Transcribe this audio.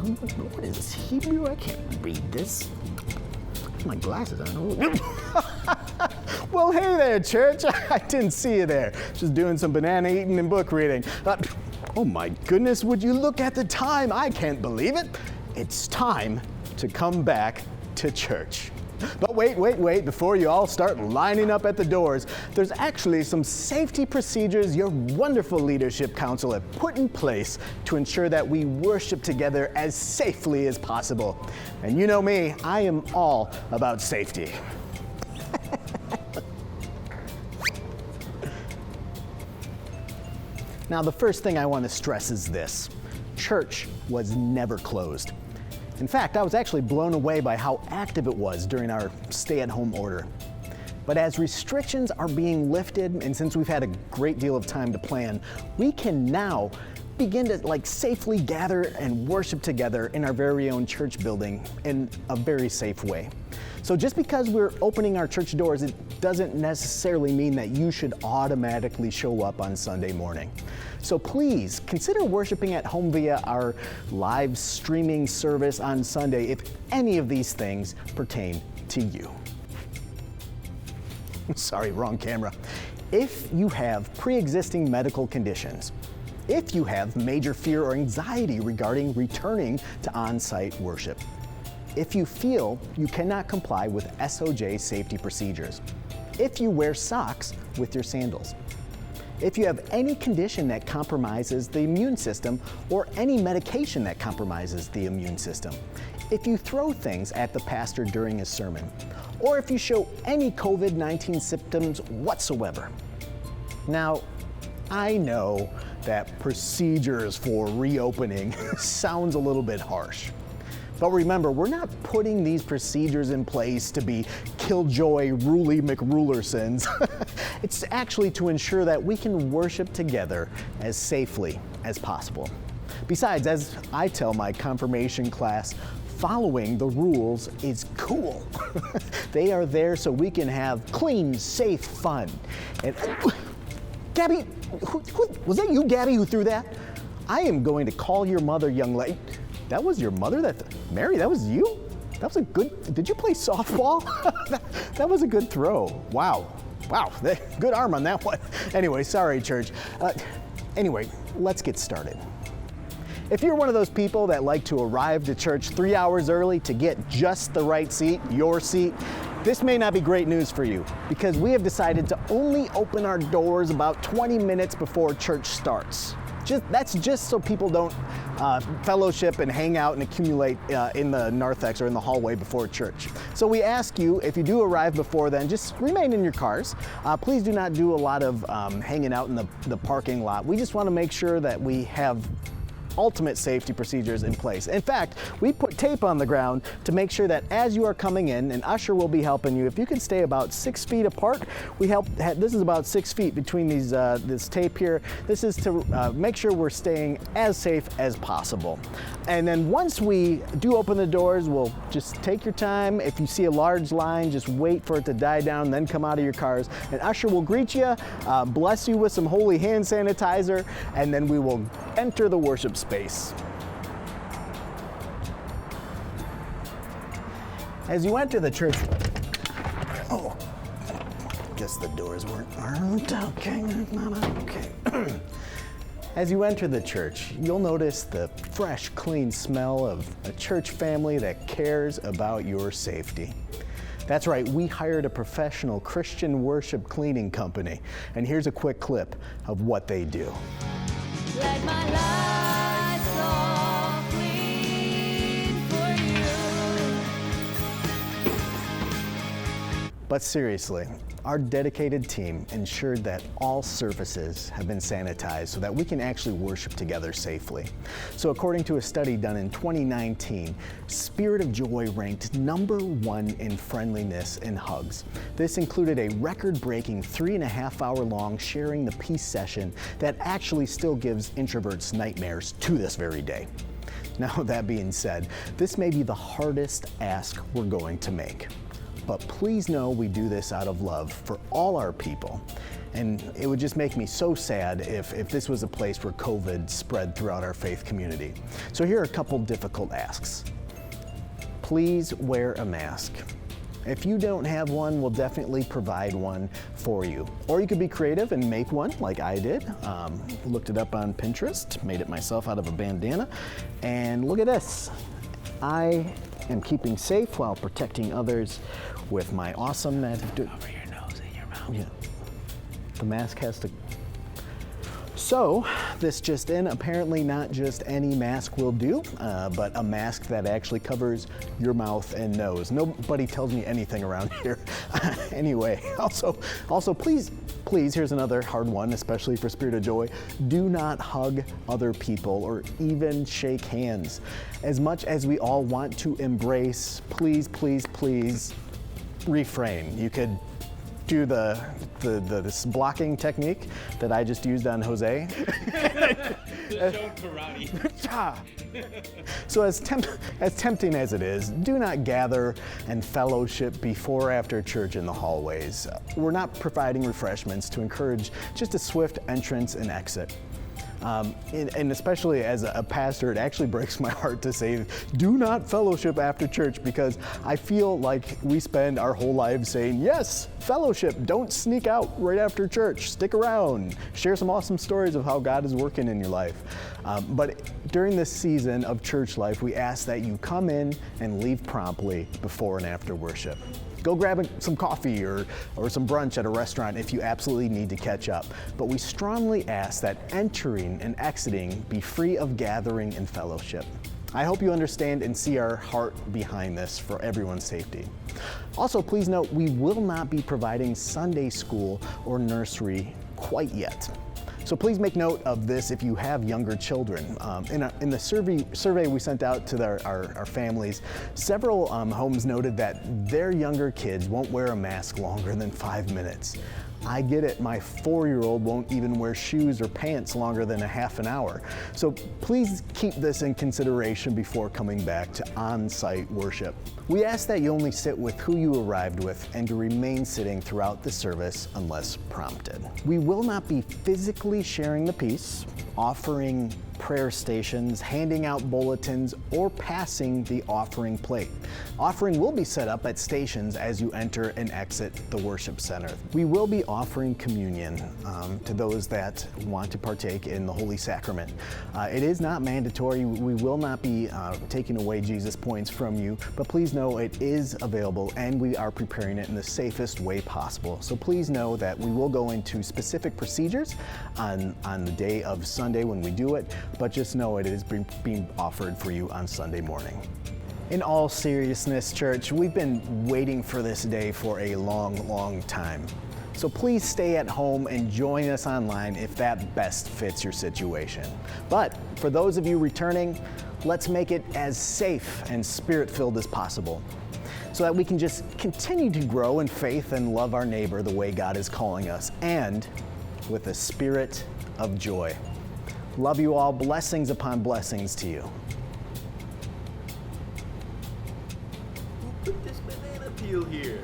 What is Hebrew? I can't read this. My glasses on. Well, hey there, church. I didn't see you there. Just doing some banana eating and book reading. Oh my goodness, would you look at the time? I can't believe it. It's time to come back to church. But wait, before you all start lining up at the doors, there's actually some safety procedures your wonderful leadership council have put in place to ensure that we worship together as safely as possible. And you know me, I am all about safety. Now, the first thing I want to stress is this: church was never closed. In fact, I was actually blown away by how active it was during our stay-at-home order. But as restrictions are being lifted, and since we've had a great deal of time to plan, we can now begin to safely gather and worship together in our very own church building in a very safe way. So just because we're opening our church doors, it doesn't necessarily mean that you should automatically show up on Sunday morning. So please consider worshiping at home via our live streaming service on Sunday if any of these things pertain to you. Sorry, wrong camera. If you have pre-existing medical conditions, if you have major fear or anxiety regarding returning to on-site worship, if you feel you cannot comply with SOJ safety procedures, if you wear socks with your sandals, if you have any condition that compromises the immune system or any medication that compromises the immune system, if you throw things at the pastor during his sermon, or if you show any COVID-19 symptoms whatsoever. Now, I know that procedures for reopening sounds a little bit harsh. But remember, we're not putting these procedures in place to be killjoy, ruly McRulersons. It's actually to ensure that we can worship together as safely as possible. Besides, as I tell my confirmation class, following the rules is cool. They are there so we can have clean, safe fun. And Gabby, was that you, Gabby, who threw that? I am going to call your mother, young lady. That was your mother? Mary, that was you? That was a good, did you play softball? that was a good throw. Wow, good arm on that one. Anyway, sorry, church. Anyway, let's get started. If you're one of those people that like to arrive to church 3 hours early to get just the right seat, your seat, this may not be great news for you because we have decided to only open our doors about 20 minutes before church starts. That's just so people don't fellowship and hang out and accumulate in the narthex or in the hallway before church. So we ask you, if you do arrive before then, just remain in your cars. Please do not do a lot of hanging out in the parking lot. We just want to make sure that we have ultimate safety procedures in place. In fact, we put tape on the ground to make sure that as you are coming in, an usher will be helping you. If you can stay about 6 feet apart, this is about 6 feet between these this tape here. This is to make sure we're staying as safe as possible. And then once we do open the doors, we'll just take your time. If you see a large line, just wait for it to die down, then come out of your cars. An usher will greet you, bless you with some holy hand sanitizer, and then we will enter the worship space. As you enter the church, guess the doors aren't okay. As you enter the church, you'll notice the fresh, clean smell of a church family that cares about your safety. That's right, we hired a professional Christian worship cleaning company, and here's a quick clip of what they do. Let my life so clean for you. But seriously, our dedicated team ensured that all surfaces have been sanitized so that we can actually worship together safely. So according to a study done in 2019, Spirit of Joy ranked #1 in friendliness and hugs. This included a record-breaking 3.5-hour-long sharing the peace session that actually still gives introverts nightmares to this very day. Now, that being said, this may be the hardest ask we're going to make. But please know we do this out of love for all our people. And it would just make me so sad if this was a place where COVID spread throughout our faith community. So here are a couple difficult asks. Please wear a mask. If you don't have one, we'll definitely provide one for you. Or you could be creative and make one like I did. Looked it up on Pinterest, made it myself out of a bandana. And look at this. I am keeping safe while protecting others with my awesome mask. Over your nose and your mouth. Yeah. The mask has to. So, this just in, apparently not just any mask will do, but a mask that actually covers your mouth and nose. Nobody tells me anything around here. Anyway, also please, here's another hard one, especially for Spirit of Joy. Do not hug other people or even shake hands. As much as we all want to embrace, please refrain. You could do this blocking technique that I just used on Jose. Just show karate. So as tempting as it is, do not gather and fellowship before or after church in the hallways. We're not providing refreshments to encourage just a swift entrance and exit. And especially as a pastor, it actually breaks my heart to say, do not fellowship after church, because I feel like we spend our whole lives saying, yes, fellowship, don't sneak out right after church, stick around, share some awesome stories of how God is working in your life. But during this season of church life, we ask that you come in and leave promptly before and after worship. Go grab some coffee or some brunch at a restaurant if you absolutely need to catch up. But we strongly ask that entering and exiting be free of gathering and fellowship. I hope you understand and see our heart behind this for everyone's safety. Also, please note, we will not be providing Sunday school or nursery quite yet. So please make note of this if you have younger children. In the survey we sent out to our families, several homes noted that their younger kids won't wear a mask longer than 5 minutes. I get it, my 4-year-old won't even wear shoes or pants longer than a half an hour. So please keep this in consideration before coming back to on-site worship. We ask that you only sit with who you arrived with and to remain sitting throughout the service unless prompted. We will not be physically sharing the peace, offering prayer stations, handing out bulletins, or passing the offering plate. Offering will be set up at stations as you enter and exit the worship center. We will be offering communion to those that want to partake in the Holy Sacrament. It is not mandatory. We will not be taking away Jesus points from you, but please know it is available and we are preparing it in the safest way possible. So please know that we will go into specific procedures on the day of Sunday when we do it, but just know it is being offered for you on Sunday morning. In all seriousness, church, we've been waiting for this day for a long time. So please stay at home and join us online if that best fits your situation. But for those of you returning, let's make it as safe and spirit-filled as possible, so that we can just continue to grow in faith and love our neighbor the way God is calling us, and with a spirit of joy. Love you all. Blessings upon blessings to you. Who put this banana peel here?